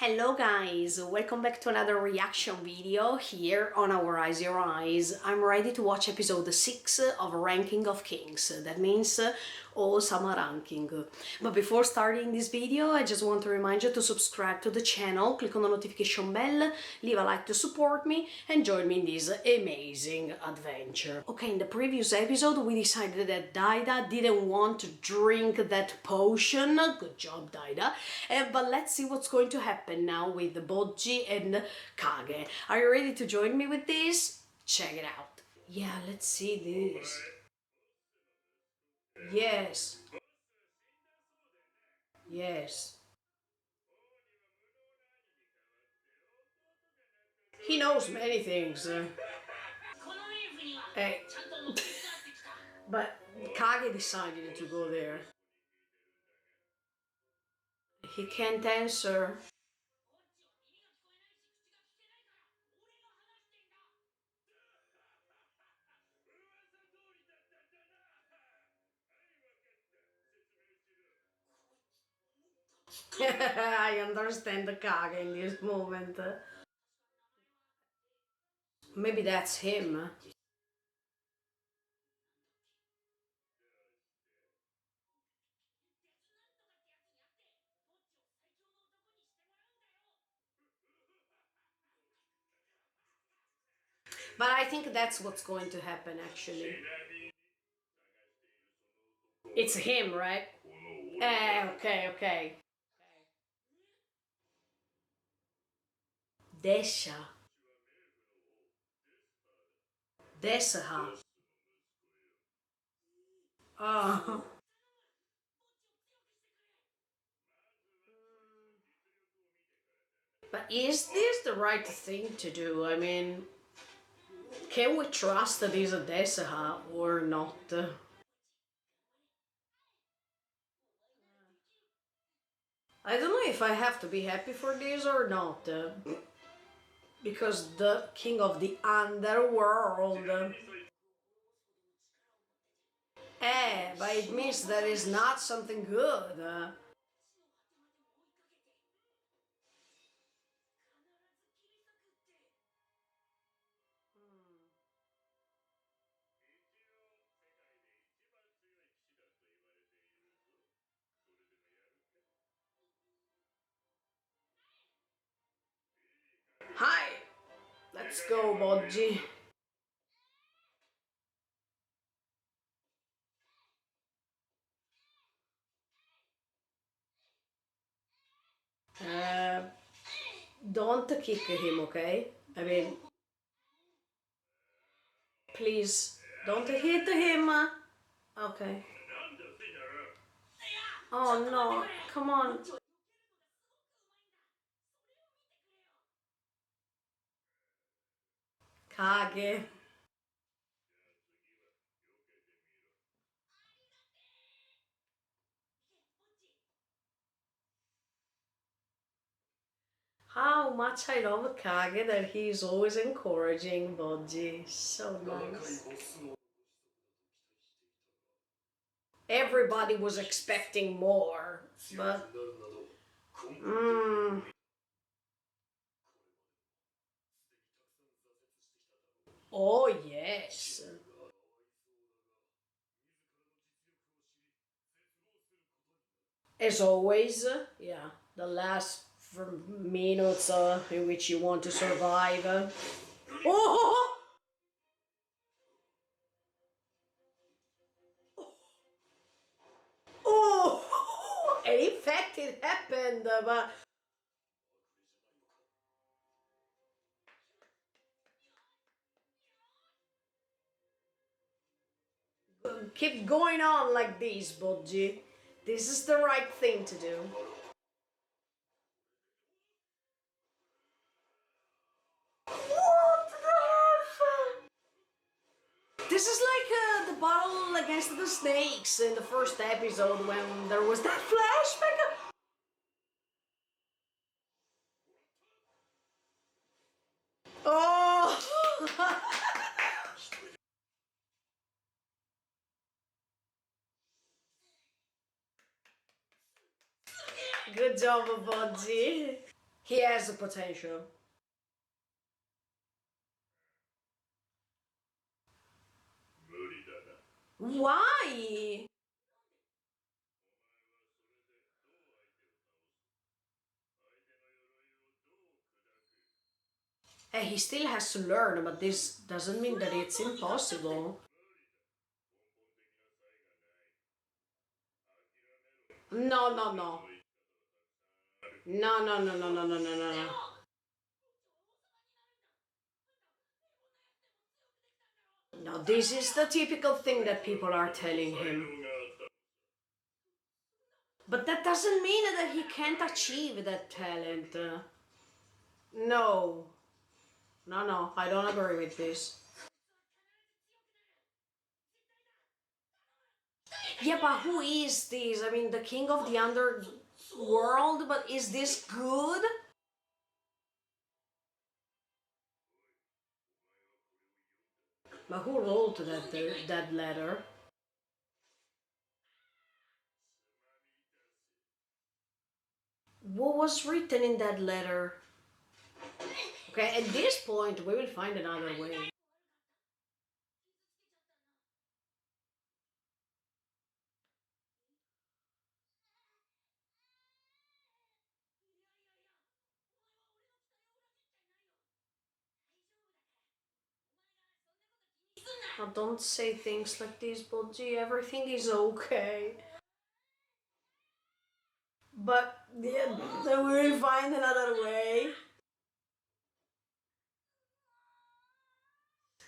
Hello guys, welcome back to another reaction video here on our Eyes Your Eyes. I'm ready to watch episode 6 of Ranking of Kings. That means Ousama ranking. But before starting this video, I just want to remind you to subscribe to the channel, click on the notification bell, leave a like to support me and join me in this amazing adventure. Okay, in the previous episode we decided that Daida didn't want to drink that potion. Good job, Daida. But let's see what's going to happen now with Bojji and Kage. Are you ready to join me with this? Check it out. Yeah, let's see this. Yes. Yes. He knows many things. Hey. But Kage decided to go there. He can't answer. I understand the Kage in this moment. Maybe that's him. But I think that's what's going to happen actually. It's him, right? Okay. Desha. Desaha. Oh. But is this the right thing to do? I mean, can we trust that he's a Desaha or not? I don't know if I have to be happy for this or not. Because the king of the underworld. But it means that it's not something good. Hi! Let's go, Bojji. Uh, don't kick him, okay? I mean, please, don't hit him. Okay. Oh no, come on. Kage. How much I love Kage that he's always encouraging Bojji. So nice. Everybody was expecting more, but... Oh yes. As always, yeah, the last minutes in which you want to survive. Oh! Oh! And in fact it happened, but... Keep going on like this, Bojji. This is the right thing to do. What the F? This is like the battle against the snakes in the first episode when there was that flashback. Oh! Good job, Bojji. He has the potential. Why? Hey, he still has to learn, but this doesn't mean that it's impossible. No, no, no. No, no, no, no, no, no, no, no, no. No, this is the typical thing that people are telling him. But that doesn't mean that he can't achieve that talent. No. No, no, I don't agree with this. Yeah, but who is this? I mean, the king of the underworld, but is this good? But who wrote that letter? What was written in that letter? Okay, at this point, we will find another way. Now, don't say things like this, Bodji. Everything is okay. But yeah, then we will find another way.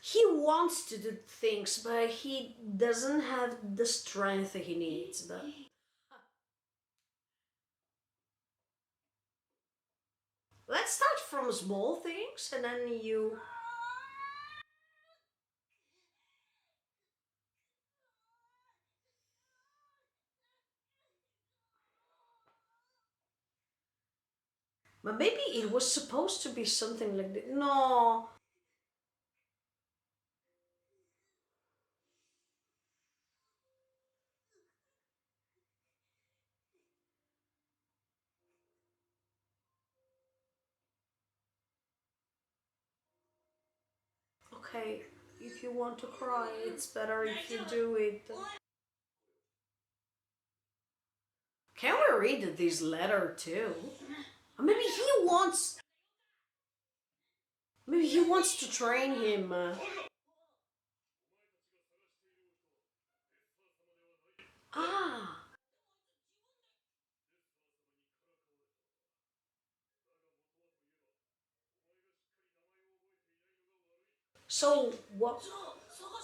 He wants to do things, but he doesn't have the strength he needs. But let's start from small things, and then you. But maybe it was supposed to be something like this. No. Okay, if you want to cry, it's better if you do it. Can we read this letter too? Or maybe he wants. Maybe he wants to train him. Ah. So what?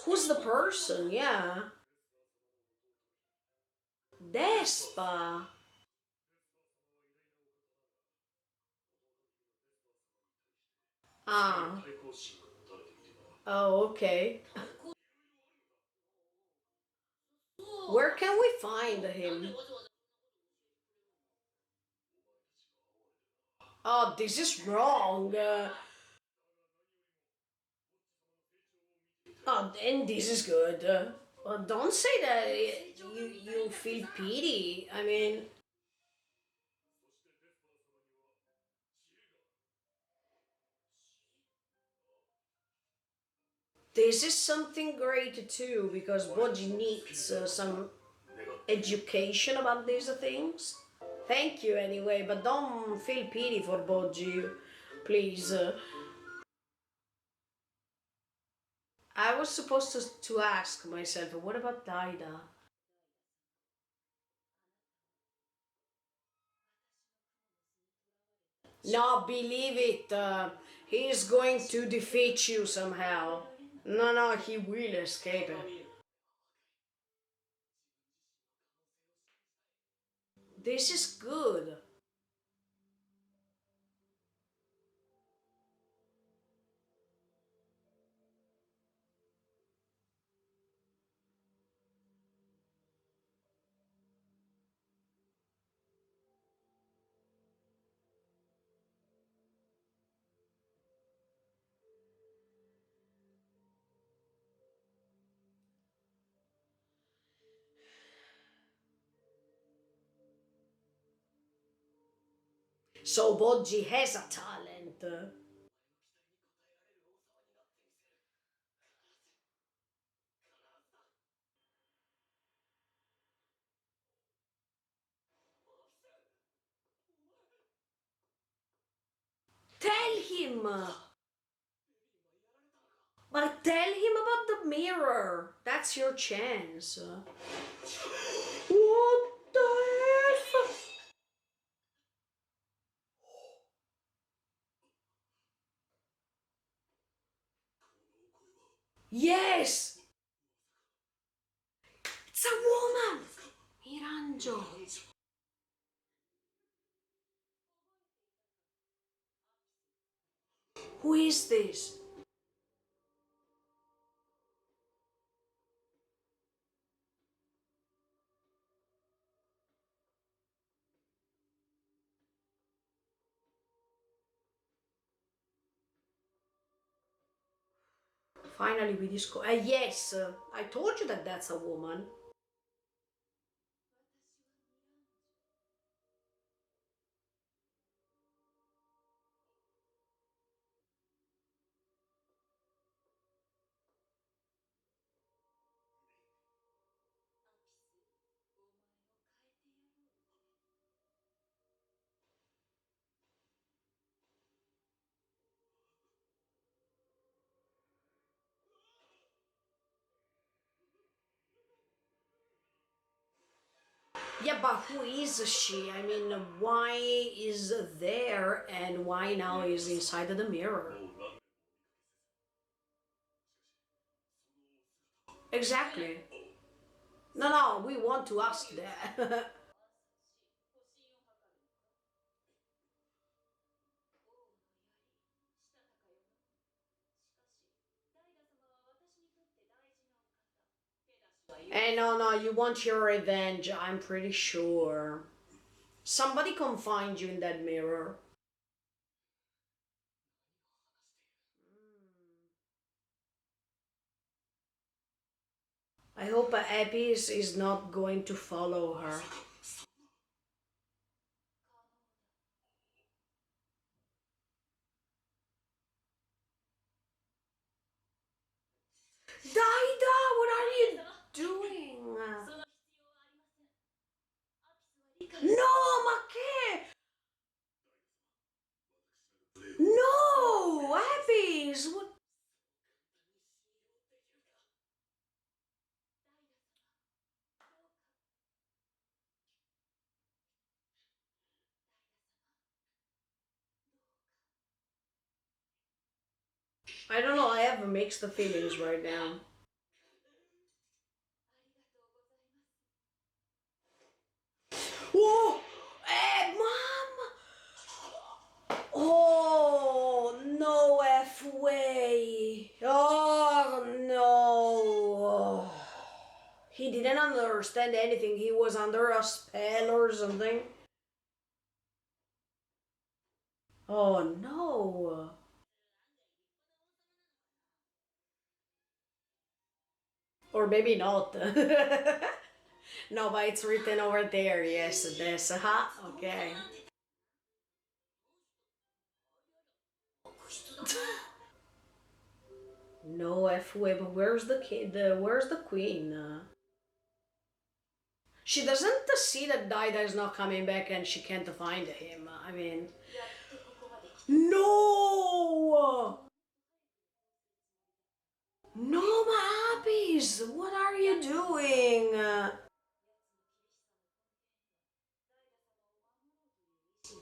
Who's the person? Yeah. Despa. Ah. Oh, okay. Where can we find him? Oh, this is wrong. Oh, and this is good. Well, don't say that you feel pity. I mean, this is something great too because Boji needs some education about these things. Thank you anyway, but don't feel pity for Boji, please. I was supposed to ask myself, what about Daida? No, believe it. He is going to defeat you somehow. No, no, he will escape it. This is good. So Boggi has a talent. Tell him! But tell him about the mirror. That's your chance. What the F? Yes! It's a woman! Miranjo. Who is this? Finally we discover. Yes! I told you that that's a woman. Yeah, but who is she? I mean, why is there and why now is inside the mirror? Exactly. No, no, we want to ask that. And no, no, you want your revenge, I'm pretty sure. Somebody can find you in that mirror. I hope Abby's is not going to follow her. Daida, what are you doing? No, Make! No, Abby's! What? I don't know, I have mixed feelings right now. Whoa! Hey, Mom! Oh, no F way. Oh, no. He didn't understand anything. He was under a spell or something. Oh, no. Or maybe not. No, but it's written over there. Yes, this. Okay. No F way, but where's the kid? Where's the queen? She doesn't see that Daida is not coming back and she can't find him. I mean, no, no, my abbeys, what are you doing?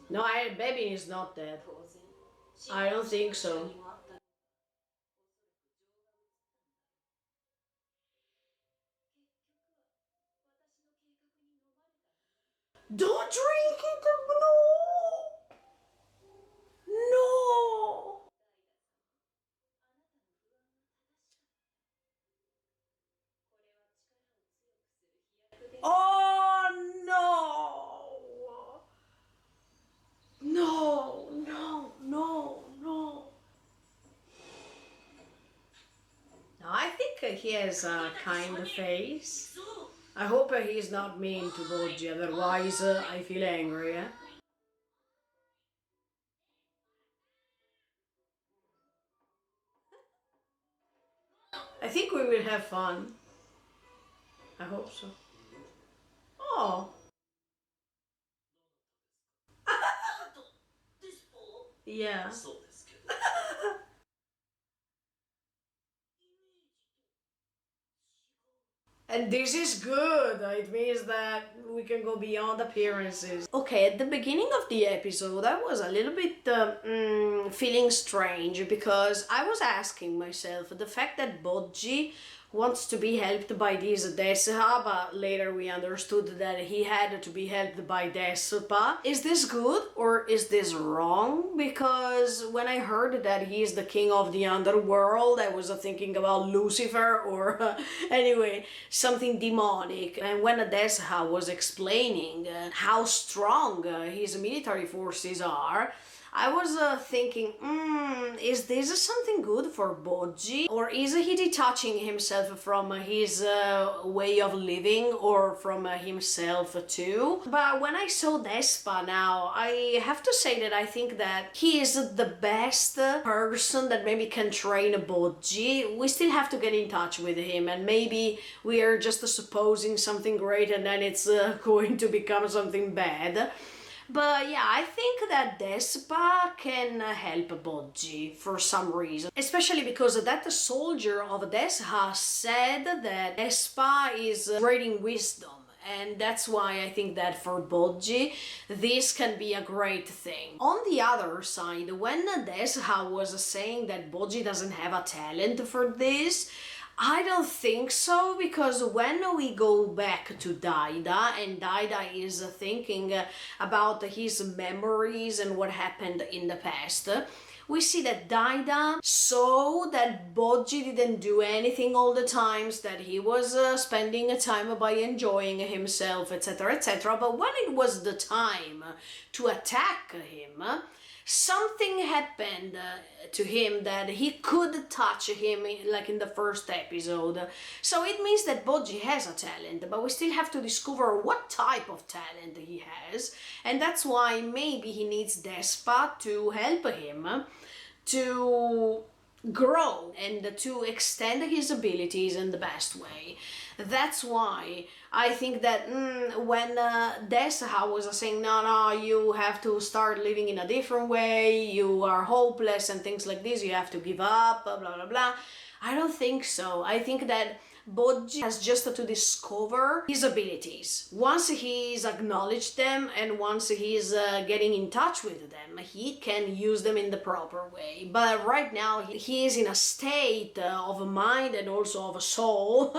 No, baby is not dead. I don't think so. Don't drink it, no, no. Oh no! No, no, no, no. No, I think he has a kind face. I hope he's not mean to Boji, otherwise I feel angry. I think we will have fun. I hope so. Oh. Yeah. And this is good. It means that we can go beyond appearances. Okay, at the beginning of the episode, I was a little bit feeling strange because I was asking myself the fact that Boggi wants to be helped by this Desha, but later we understood that he had to be helped by Despa. Is this good or is this wrong? Because when I heard that he is the king of the underworld, I was thinking about Lucifer or anyway, something demonic. And when Desha was explaining how strong his military forces are, I was thinking, is this something good for Boggi? Or is he detaching himself from his way of living or from himself too? But when I saw Despa now, I have to say that I think that he is the best person that maybe can train Boggi. We still have to get in touch with him, and maybe we are just supposing something great and then it's going to become something bad. But yeah, I think that Despa can help Boggi for some reason. Especially because that soldier of Desha said that Despa is spreading wisdom. And that's why I think that for Boggi, this can be a great thing. On the other side, when Desha was saying that Boggi doesn't have a talent for this, I don't think so, because when we go back to Daida and Daida is thinking about his memories and what happened in the past, we see that Daida saw that Boggi didn't do anything all the times, that he was spending time by enjoying himself, etc., etc. But when it was the time to attack him, something happened to him that he could touch him like in the first episode. So it means that Boggi has a talent, but we still have to discover what type of talent he has, and that's why maybe he needs Despa to help him to grow and to extend his abilities in the best way. That's why I think that when Desha was saying, no, you have to start living in a different way, you are hopeless and things like this, you have to give up, blah, blah, blah. I don't think so. I think that Boggi has just to discover his abilities. Once he's acknowledged them and once he's getting in touch with them, he can use them in the proper way. But right now he is in a state of mind and also of a soul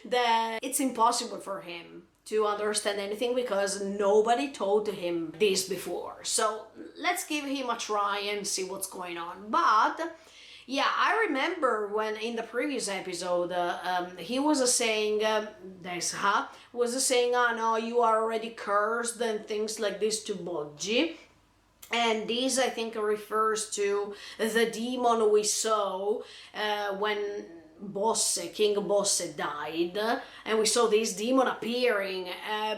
that it's impossible for him to understand anything because nobody told him this before. So let's give him a try and see what's going on. But yeah, I remember when in the previous episode he was saying, Desha was saying, oh no, you are already cursed and things like this to Boggi. And this, I think, refers to the demon we saw when King Bosse died, and we saw this demon appearing,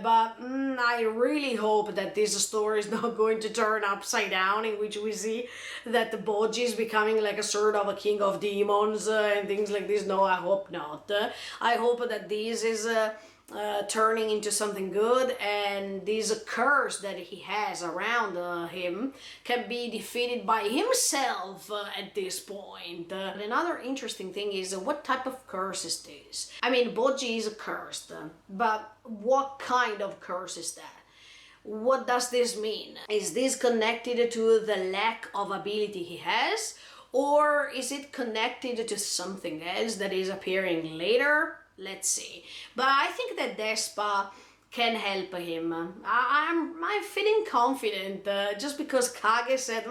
but I really hope that this story is not going to turn upside down, in which we see that the Boggi is becoming like a sort of a king of demons and things like this. No, I hope not. I hope that this is turning into something good, and this curse that he has around him can be defeated by himself at this point. Another interesting thing is what type of curse is this? I mean, Boggi is cursed, but what kind of curse is that? What does this mean? Is this connected to the lack of ability he has? Or is it connected to something else that is appearing later? Let's see. But I think that Despa can help him. I'm feeling confident just because Kage said,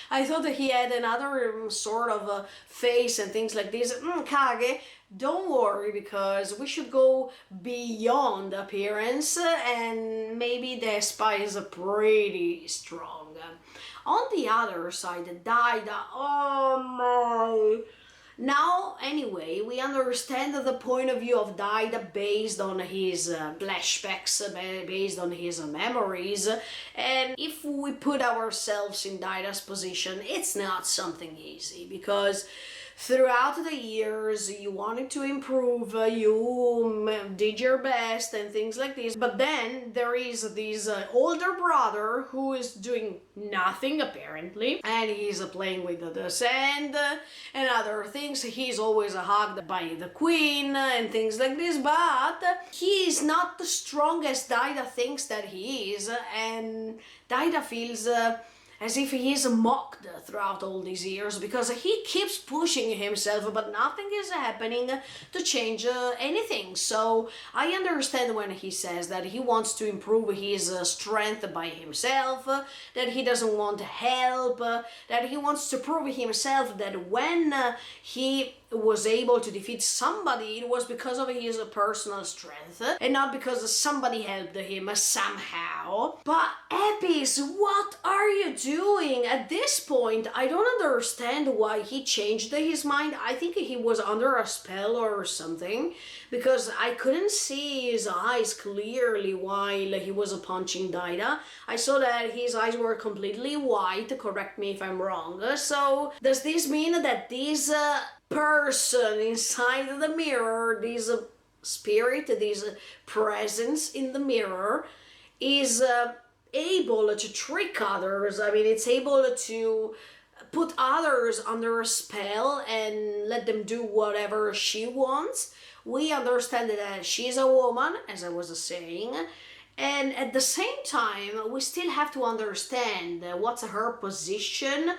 I thought that he had another sort of face and things like this. Kage, don't worry, because we should go beyond appearance and maybe Despa is pretty strong. On the other side, Daida, oh my... Now, anyway, we understand the point of view of Daida based on his flashbacks, based on his memories, and if we put ourselves in Daida's position, it's not something easy, because throughout the years you wanted to improve, did your best and things like this, but then there is this older brother who is doing nothing apparently, and he's playing with the sand and other things. He's always hugged by the queen and things like this, but he is not the strongest Daida thinks that he is, and Daida feels as if he is mocked throughout all these years because he keeps pushing himself, but nothing is happening to change anything. So I understand when he says that he wants to improve his strength by himself, that he doesn't want help, that he wants to prove himself that when he was able to defeat somebody, it was because of his personal strength and not because somebody helped him somehow. But Epis, what are you doing? At this point, I don't understand why he changed his mind. I think he was under a spell or something, because I couldn't see his eyes clearly while he was punching Daida. I saw that his eyes were completely white, correct me if I'm wrong. So does this mean that this person inside the mirror, this spirit, this presence in the mirror, is able to trick others? I mean, it's able to put others under a spell and let them do whatever she wants. We understand that she's a woman, as I was saying, and at the same time, we still have to understand what's her position,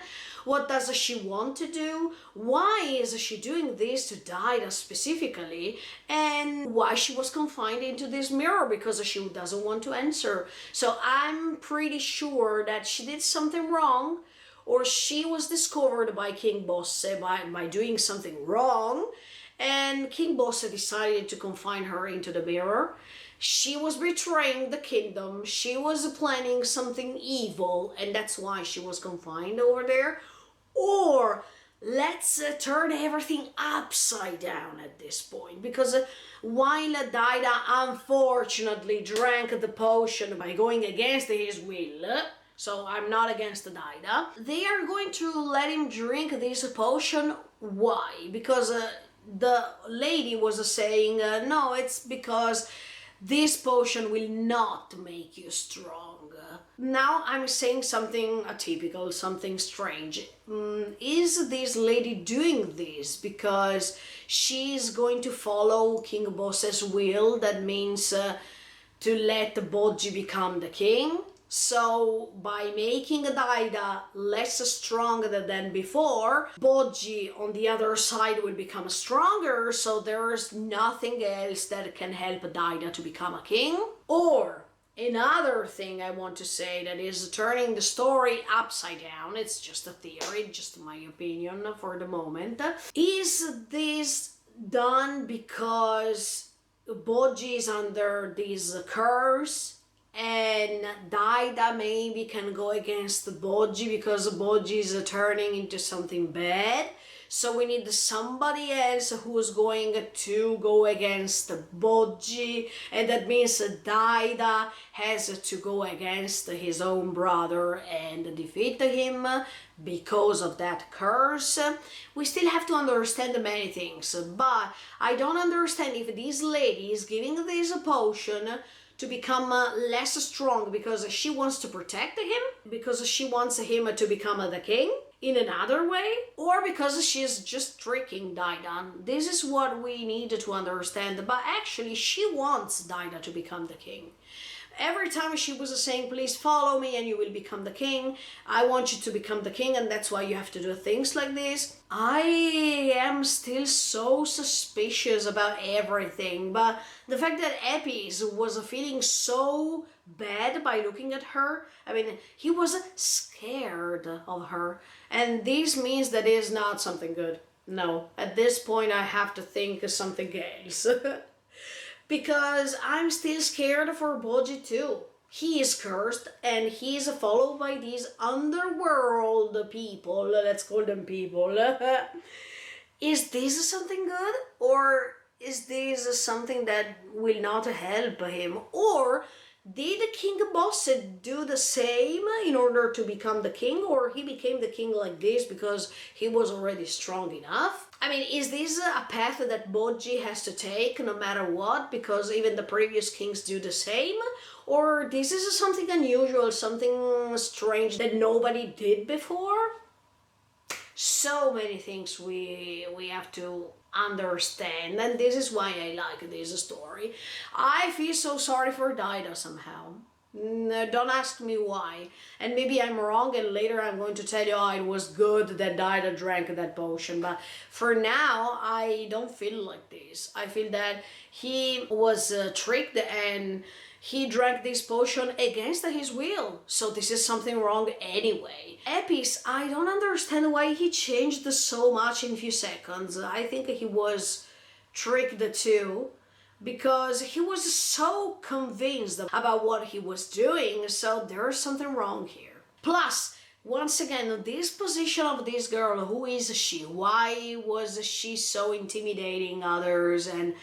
what does she want to do, why is she doing this to Daida specifically, and why she was confined into this mirror, because she doesn't want to answer. So I'm pretty sure that she did something wrong, or she was discovered by King Bosse by doing something wrong, and King Bosse decided to confine her into the mirror. She was betraying the kingdom, she was planning something evil, and that's why she was confined over there. Or let's turn everything upside down at this point, because while Daida unfortunately drank the potion by going against his will, so I'm not against Daida, they are going to let him drink this potion. Why? Because the lady was saying, no, it's because this potion will not make you strong. Now I'm saying something atypical, something strange. Is this lady doing this because she's going to follow King Bosse's will? That means to let Boggi become the king. So by making Daida less strong than before, Boggi on the other side will become stronger, so there's nothing else that can help Daida to become a king. Or another thing I want to say that is turning the story upside down, it's just a theory, just my opinion for the moment. Is this done because Boggi is under this curse and Daida maybe can go against Boggi because Boggi is turning into something bad? So we need somebody else who's going to go against Boggi, and that means Daida has to go against his own brother and defeat him because of that curse. We still have to understand many things, but I don't understand if this lady is giving this potion to become less strong because she wants to protect him, because she wants him to become the king in another way, or because she's just tricking Daida. This is what we need to understand, but actually she wants Daida to become the king. Every time she was saying, please follow me and you will become the king, I want you to become the king and that's why you have to do things like this. I am still so suspicious about everything, but the fact that Epis was feeling so bad by looking at her, I mean, he was scared of her, and this means that is not something good. No, at this point I have to think of something else. Because I'm still scared for Boggi too. He is cursed and he is followed by these underworld people, let's call them people. Is this something good? Or is this something that will not help him? Or Did King Boss do the same in order to become the king, or he became the king like this because he was already strong enough? I mean, is this a path that Boggi has to take no matter what, because even the previous kings do the same? Or this is something unusual, something strange that nobody did before? So many things we have to understand, and this is why I like this story. I feel so sorry for Dida somehow. Don't ask me why, and maybe I'm wrong, and later I'm going to tell you, oh, it was good that Dida drank that potion, but for now I don't feel like this. I feel that he was tricked and he drank this potion against his will, so this is something wrong anyway. Epis, I don't understand why he changed so much in a few seconds. I think he was tricked too, because he was so convinced about what he was doing, so there's something wrong here. Plus, once again, this position of this girl, who is she? Why was she so intimidating others? And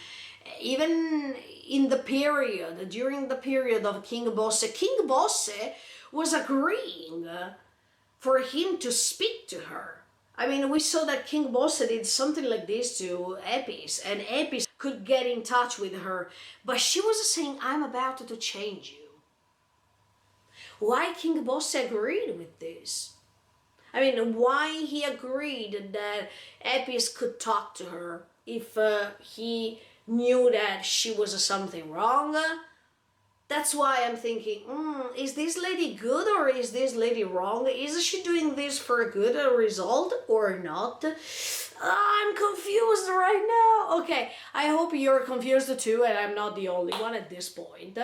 even in the period, during the period of King Bosse was agreeing for him to speak to her. I mean, we saw that King Bosse did something like this to Epis, and Epis could get in touch with her, but she was saying, I'm about to change you. Why King Bosse agreed with this? I mean, why he agreed that Epis could talk to her if he knew that she was something wrong? That's why I'm thinking, is this lady good or is this lady wrong? Is she doing this for a good result or not? I'm confused right now. Okay, I hope you're confused too, and I'm not the only one at this point.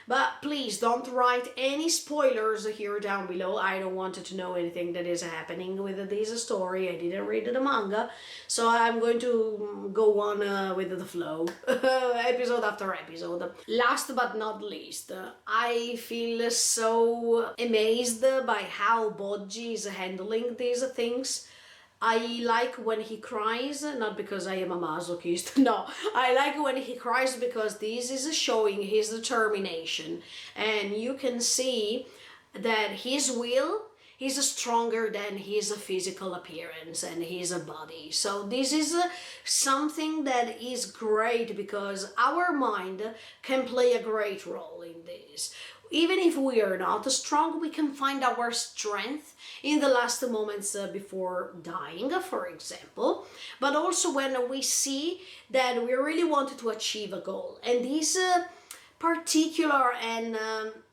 But please don't write any spoilers here down below. I don't want to know anything that is happening with this story. I didn't read the manga, so I'm going to go on with the flow, episode after episode. Last but not least, I feel so amazed by how Boggi is handling these things. I like when he cries, not because I am a masochist, no. I like when he cries because this is showing his determination. And you can see that his will is stronger than his physical appearance and his body. So this is something that is great because our mind can play a great role in this. Even if we are not strong, we can find our strength in the last moments before dying, for example, but also when we see that we really wanted to achieve a goal. And this particular and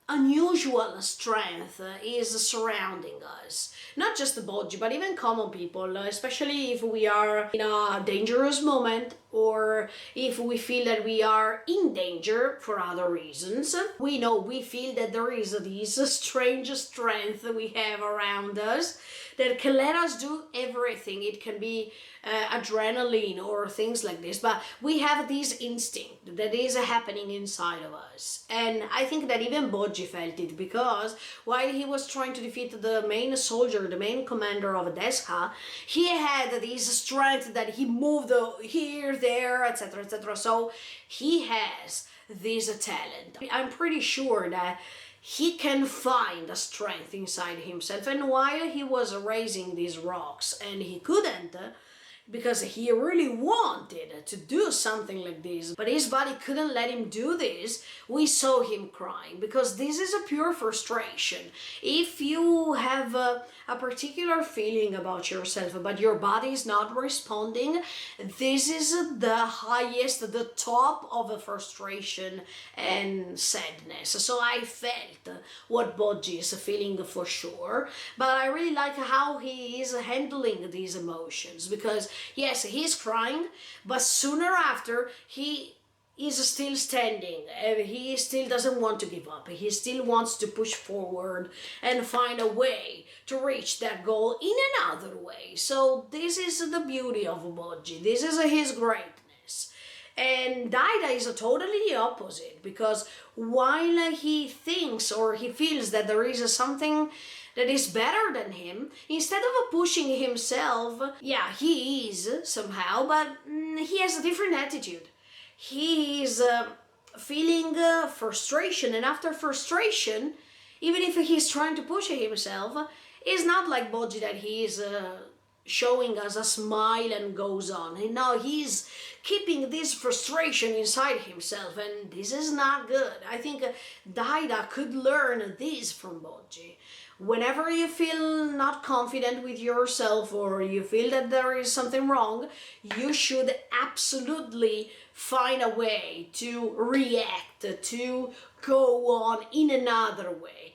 unusual strength is surrounding us. Not just the Boggi, but even common people, especially if we are in a dangerous moment or if we feel that we are in danger for other reasons. We feel that there is this strange strength we have around us that can let us do everything. It can be adrenaline or things like this, but we have this instinct that is happening inside of us. And I think that even Boggi felt it, because while he was trying to defeat the main soldier, the main commander of Desha, he had this strength that he moved here, there, etc., etc. So he has this talent. I'm pretty sure that he can find a strength inside himself. And while he was raising these rocks and he couldn't, because he really wanted to do something like this, but his body couldn't let him do this, we saw him crying, because this is a pure frustration. If you have a particular feeling about yourself, but your body is not responding, this is the highest, the top of a frustration and sadness. So I felt what Boggi is feeling for sure, but I really like how he is handling these emotions, because yes, he's crying, but sooner after he is still standing and he still doesn't want to give up. He still wants to push forward and find a way to reach that goal in another way. So this is the beauty of Boggi. This is his greatness. And Daida is totally the opposite, because while he thinks or he feels that there is something that is better than him, instead of pushing himself, yeah, he is somehow, but he has a different attitude. He is feeling frustration, and after frustration, even if he's trying to push himself, it's not like Boggi that he's showing us a smile and goes on. And now he's keeping this frustration inside himself, and this is not good. I think Daida could learn this from Boggi. Whenever you feel not confident with yourself or you feel that there is something wrong, you should absolutely find a way to react, to go on in another way.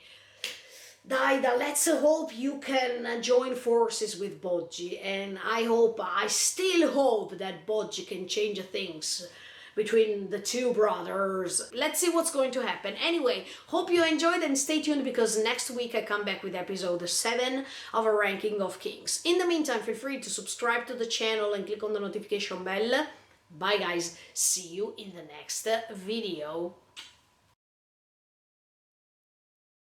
Daida, let's hope you can join forces with Boggi, and I still hope that Boggi can change things between the two brothers. Let's see what's going to happen. Anyway, hope you enjoyed and stay tuned, because next week I come back with episode 7 of A Ranking of Kings. In the meantime, feel free to subscribe to the channel and click on the notification bell. Bye guys, see you in the next video.